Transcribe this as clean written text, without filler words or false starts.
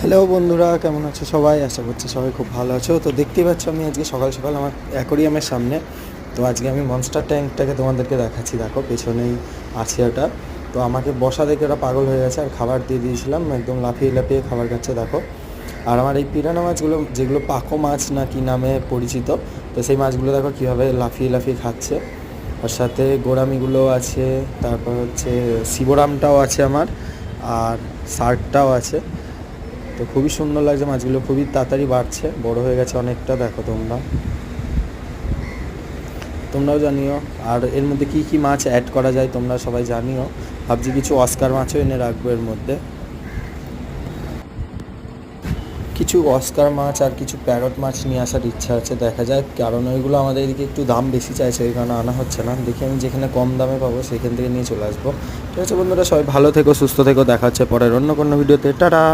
Hello বন্ধুরা, কেমন আছো সবাই? আশা করছি সবাই খুব ভালো আছো। তো দেখতেই পাচ্ছ আমি আজকে সকাল সকাল আমার অ্যাকোরিয়ামের সামনে। তো আজকে আমি মনস্টার ট্যাঙ্কটাকে তোমাদেরকে দেখাচ্ছি। দেখো পেছনেই আছে ওটা। তো আমাকে বসা দেখে ওরা পাগল হয়ে গেছে, আর খাবার দিয়ে দিয়েছিলাম, একদম লাফিয়ে লাফিয়ে খাবার খাচ্ছে দেখো। আর আমার এই পিরানা মাছগুলো, যেগুলো পাখো মাছ না কি নামে পরিচিত, তো সেই মাছগুলো দেখো কীভাবে লাফিয়ে লাফিয়ে খাচ্ছে। ওর সাথে গোরামিগুলো আছে, তারপর হচ্ছে শিবরামটাও আছে আমার, আর শার্কটাও আছে। তো খুবই সুন্দর লাগছে, মাছগুলো খুবই তাড়াতাড়ি বাড়ছে, বড় হয়ে গেছে অনেকটা। দেখো তোমরাও জানিও। আর এর মধ্যে কী কী মাছ অ্যাড করা যায় তোমরা সবাই জানিও। ভাবছি কিছু অস্কার মাছও এনে রাখবো এর মধ্যে, কিছু অস্কার মাছ আর কিছু প্যারট মাছ নিয়ে আসার ইচ্ছা আছে। দেখা যায়, কারণ ওইগুলো আমাদের এদিকে একটু দাম বেশি চাইছে, ওই কারণে আনা হচ্ছে না। দেখি আমি যেখানে কম দামে পাবো সেখান থেকে নিয়ে চলে আসবো। ঠিক আছে বন্ধুরা, সবাই ভালো থেকো, সুস্থ থেকো, দেখা হচ্ছে পরের অন্য কোনো ভিডিওতে। টাটা।